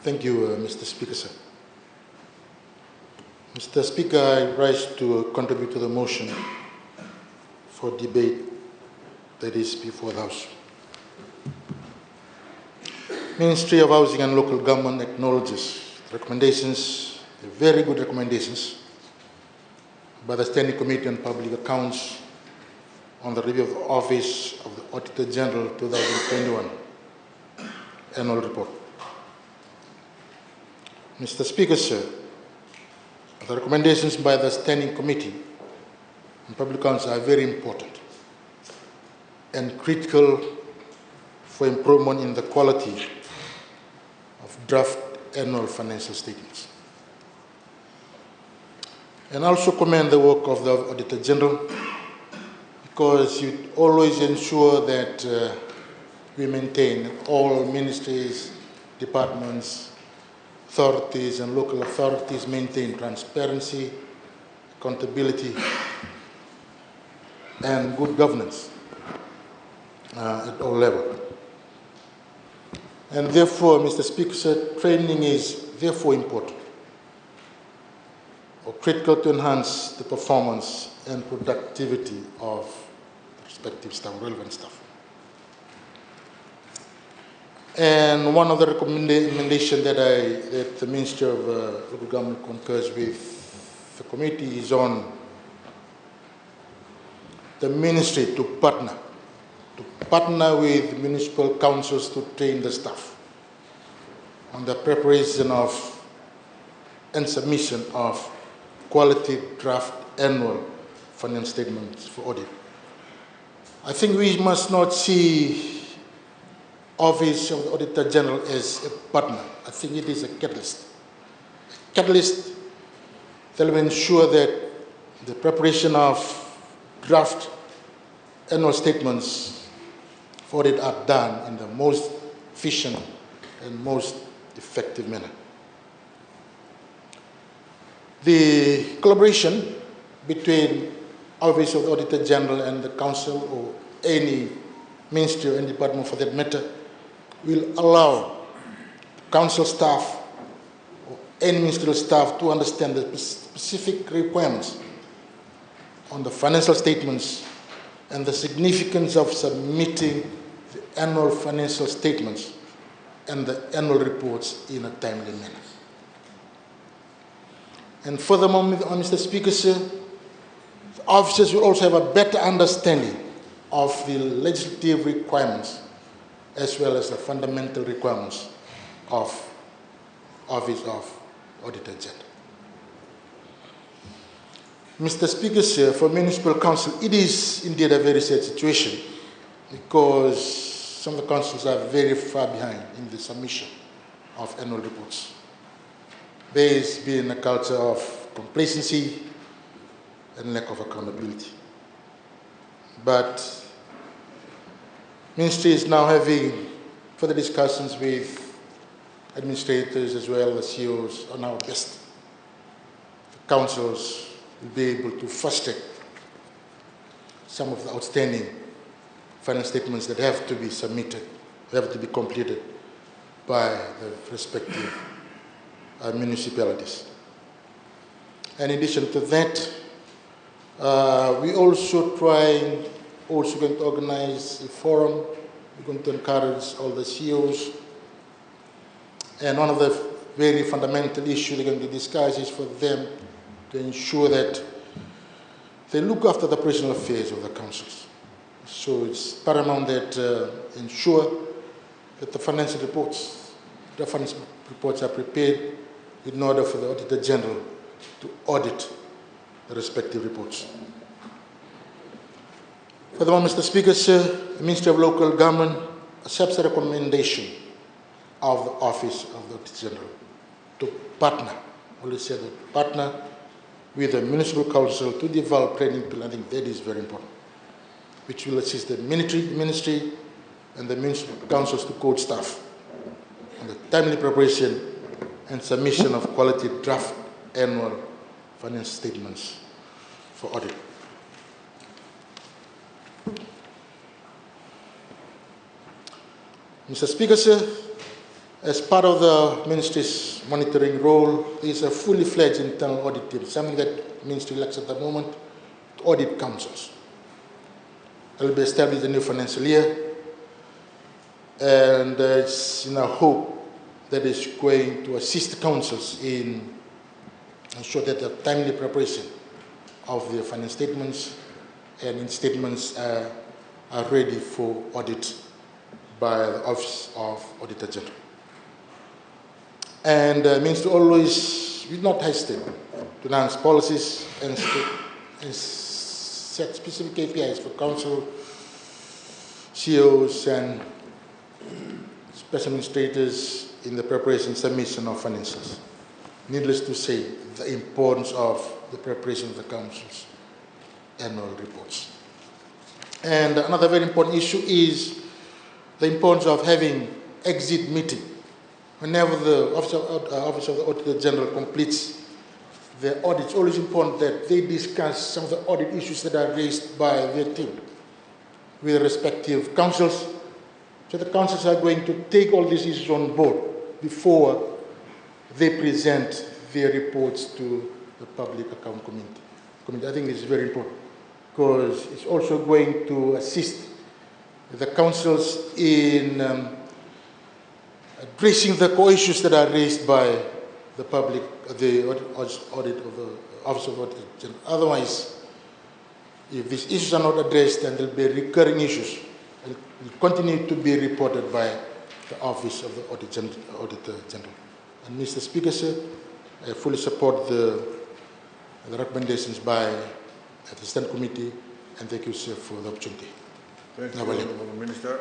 Thank you, Mr. Speaker, sir. Mr. Speaker, I rise to contribute to the motion for debate that is before the House. Ministry of Housing and Local Government acknowledges the recommendations, the very good recommendations, by the Standing Committee on Public Accounts on the review of the Office of the Auditor-General 2021 Annual Report. Mr. Speaker, sir, the recommendations by the Standing Committee on Public Accounts are very important and critical for improvement in the quality of draft annual financial statements. And I also commend the work of the Auditor-General, because you always ensure that we maintain all ministries, departments, authorities and local authorities maintain transparency, accountability, and good governance at all levels. And therefore, Mr. Speaker, sir, training is therefore important or critical to enhance the performance and productivity of the respective staff, relevant staff. And one of the recommendations that the Ministry of Local Government concurs with the committee is on the ministry to partner with municipal councils to train the staff on the preparation of and submission of quality draft annual financial statements for audit. I think we must not see Office of the Auditor-General as a partner. I think it is a catalyst. A catalyst that will ensure that the preparation of draft annual statements for audit are done in the most efficient and most effective manner. The collaboration between Office of the Auditor-General and the Council, or any ministry or any department for that matter, will allow council staff or any ministerial staff to understand the specific requirements on the financial statements and the significance of submitting the annual financial statements and the annual reports in a timely manner. And furthermore, Mr. Speaker, sir, the officers will also have a better understanding of the legislative requirements as well as the fundamental requirements of Office of Auditor-General. Mr. Speaker, sir, for municipal council, it is indeed a very sad situation, because some of the councils are very far behind in the submission of annual reports. There has been a culture of complacency and lack of accountability. But Ministry is now having further discussions with administrators as well as CEOs on how best the councils will be able to fast track some of the outstanding financial statements that have to be submitted, have to be completed by the respective municipalities. And in addition to that, we also going to organize a forum. We're going to encourage all the CEOs. And one of the very fundamental issues they're going to discuss is for them to ensure that they look after the operational affairs of the councils. So it's paramount that ensure that the financial reports are prepared in order for the Auditor-General to audit the respective reports. Furthermore, Mr. Speaker, sir, the Ministry of Local Government accepts the recommendation of the Office of the Auditor-General to partner, partner with the Municipal Council to develop training plan. I think that is very important, which will assist the ministry and the Municipal Councils to coach staff on the timely preparation and submission of quality draft annual financial statements for audit. Mr. Speaker, sir, As part of the Ministry's monitoring role is a fully fledged internal audit team, something that the Ministry lacks at the moment, audit councils. It will be established in the new financial year, and it's in a hope that is going to assist the councils in ensure that the timely preparation of the finance statements and in statements are ready for audit by the Office of Auditor-General. And means to always, we not hesitate to announce policies and set specific KPIs for council, CEOs, and special administrators in the preparation and submission of financials. Needless to say, the importance of the preparation of the council's annual reports. And another very important issue is the importance of having exit meeting. Whenever the Office of the Auditor-General completes their audit, it's always important that they discuss some of the audit issues that are raised by their team with respective councils. So the councils are going to take all these issues on board before they present their reports to the Public Account Committee. I think this is very important because it's also going to assist the councils in addressing the core issues that are raised by the public, the audit of the Office of Auditor General. Otherwise, if these issues are not addressed, then there will be recurring issues. It will continue to be reported by the Office of the Auditor General. And Mr. Speaker, sir, I fully support the recommendations by the Stand Committee, and thank you, sir, for the opportunity. Thank you, Minister.